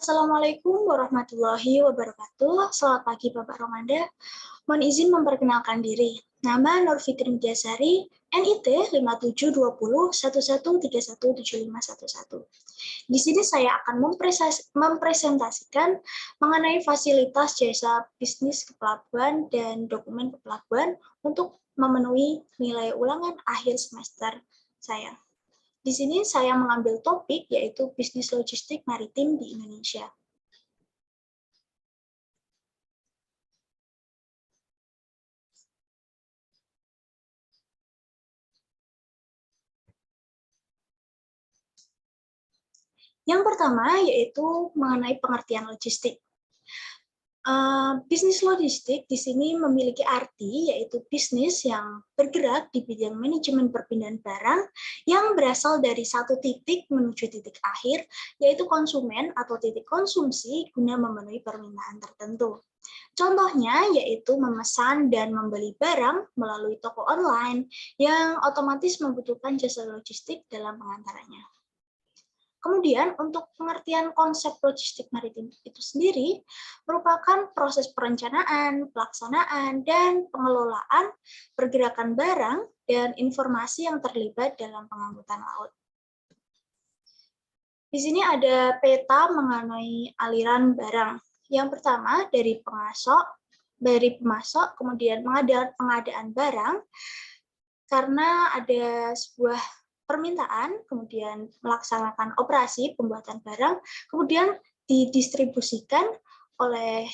Assalamualaikum warahmatullahi wabarakatuh. Selamat pagi Bapak Romanda. Mohon izin memperkenalkan diri. Nama Nur Fitri Mulyasari, NIT 57201131317511. Di sini saya akan mempresentasikan mengenai fasilitas jasa bisnis kepelabuhan dan dokumen kepelabuhan untuk memenuhi nilai ulangan akhir semester saya. Di sini saya mengambil topik yaitu bisnis logistik maritim di Indonesia. Yang pertama yaitu mengenai pengertian logistik. Bisnis logistik di sini memiliki arti yaitu bisnis yang bergerak di bidang manajemen perpindahan barang yang berasal dari satu titik menuju titik akhir, yaitu konsumen atau titik konsumsi guna memenuhi permintaan tertentu. Contohnya yaitu memesan dan membeli barang melalui toko online yang otomatis membutuhkan jasa logistik dalam pengantarannya. Kemudian untuk pengertian konsep logistik maritim itu sendiri merupakan proses perencanaan, pelaksanaan, dan pengelolaan pergerakan barang dan informasi yang terlibat dalam pengangkutan laut. Di sini ada peta mengenai aliran barang. Yang pertama dari pemasok, kemudian pengadaan barang, karena ada sebuah permintaan, kemudian melaksanakan operasi pembuatan barang, kemudian didistribusikan oleh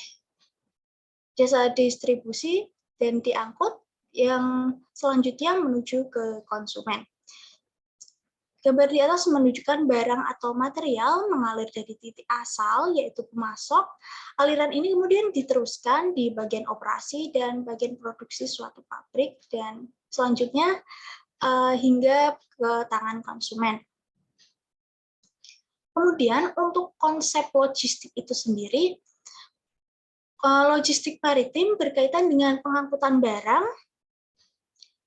jasa distribusi dan diangkut yang selanjutnya menuju ke konsumen. Gambar di atas menunjukkan barang atau material mengalir dari titik asal, yaitu pemasok. Aliran ini kemudian diteruskan di bagian operasi dan bagian produksi suatu pabrik, dan selanjutnya hingga ke tangan konsumen. Kemudian untuk konsep logistik itu sendiri, logistik maritim berkaitan dengan pengangkutan barang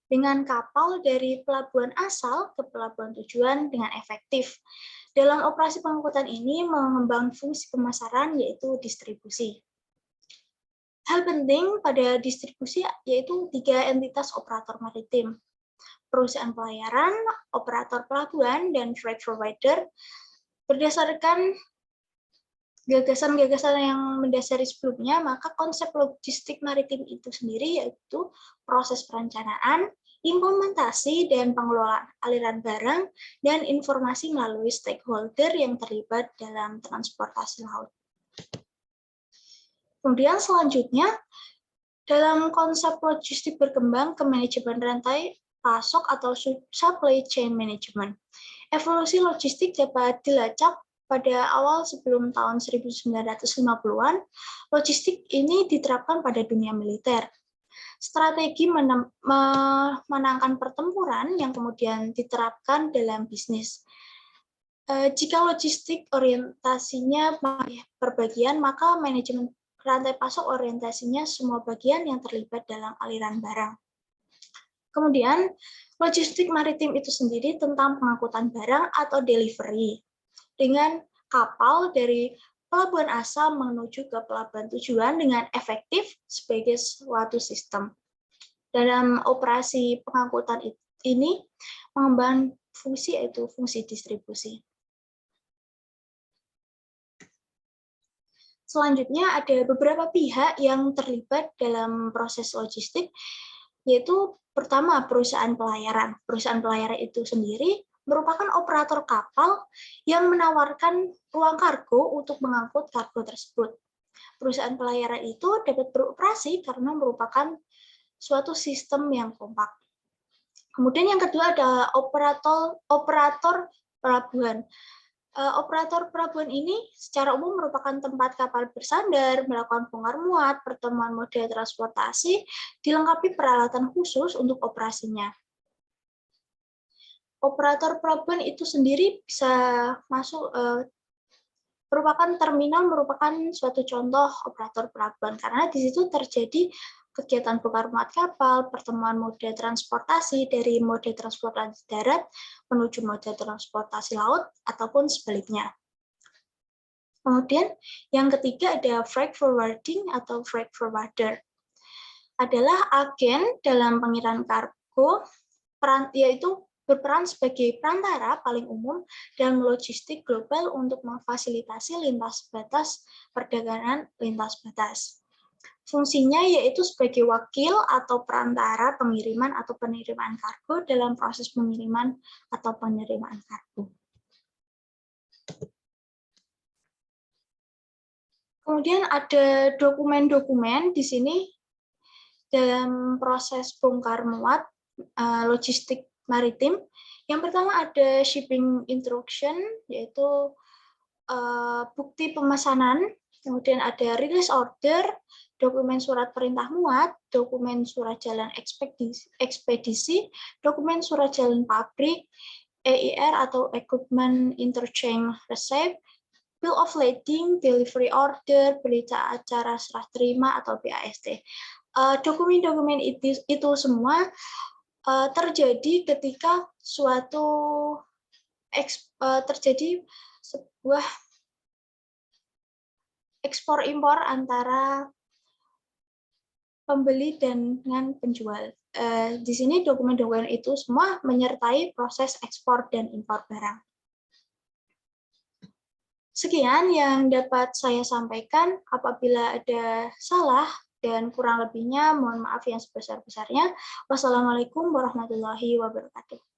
dengan kapal dari pelabuhan asal ke pelabuhan tujuan dengan efektif. Dalam operasi pengangkutan ini mengembangkan fungsi pemasaran yaitu distribusi. Hal penting pada distribusi yaitu 3 entitas operator maritim: perusahaan pelayaran, operator pelabuhan, dan freight provider. Berdasarkan gagasan-gagasan yang mendasari sebelumnya, maka konsep logistik maritim itu sendiri yaitu proses perencanaan, implementasi, dan pengelolaan aliran barang dan informasi melalui stakeholder yang terlibat dalam transportasi laut. Kemudian selanjutnya, dalam konsep logistik berkembang ke manajemen rantai pasok atau supply chain management. Evolusi logistik dapat dilacak pada awal sebelum tahun 1950-an, logistik ini diterapkan pada dunia militer. Strategi memenangkan pertempuran yang kemudian diterapkan dalam bisnis. Jika logistik orientasinya perbagian, maka manajemen rantai pasok orientasinya semua bagian yang terlibat dalam aliran barang. Kemudian, logistik maritim itu sendiri tentang pengangkutan barang atau delivery dengan kapal dari pelabuhan asal menuju ke pelabuhan tujuan dengan efektif sebagai suatu sistem. Dalam operasi pengangkutan ini mengembangkan fungsi yaitu fungsi distribusi. Selanjutnya ada beberapa pihak yang terlibat dalam proses logistik, yaitu pertama perusahaan pelayaran. Perusahaan pelayaran itu sendiri merupakan operator kapal yang menawarkan ruang kargo untuk mengangkut kargo tersebut. Perusahaan pelayaran itu dapat beroperasi karena merupakan suatu sistem yang kompak. Kemudian yang kedua ada operator pelabuhan. Operator pelabuhan ini secara umum merupakan tempat kapal bersandar, melakukan bongkar muat, pertemuan moda transportasi, dilengkapi peralatan khusus untuk operasinya. Operator pelabuhan itu sendiri bisa masuk merupakan terminal, merupakan suatu contoh operator pelabuhan karena di situ terjadi kegiatan bongkar muat kapal, pertemuan moda transportasi dari moda transportasi darat menuju moda transportasi laut ataupun sebaliknya. Kemudian yang ketiga ada freight forwarding atau freight forwarder. Adalah agen dalam pengiriman kargo, yaitu berperan sebagai perantara paling umum dalam logistik global untuk memfasilitasi lintas batas perdagangan lintas batas. Fungsinya yaitu sebagai wakil atau perantara pengiriman atau penerimaan kargo dalam proses pengiriman atau penerimaan kargo. Kemudian ada dokumen-dokumen di sini dalam proses bongkar muat logistik maritim. Yang pertama ada shipping instruction, yaitu bukti pemesanan. Kemudian ada release order, dokumen surat perintah muat, dokumen surat jalan ekspedisi, dokumen surat jalan pabrik, EIR atau Equipment Interchange Receipt, bill of lading, delivery order, berita acara serah terima atau BAST. Dokumen-dokumen itu semua terjadi ketika terjadi sebuah ekspor impor antara pembeli dengan penjual. Di sini dokumen-dokumen itu semua menyertai proses ekspor dan impor barang. Sekian yang dapat saya sampaikan. Apabila ada salah dan kurang lebihnya, mohon maaf yang sebesar-besarnya. Wassalamualaikum warahmatullahi wabarakatuh.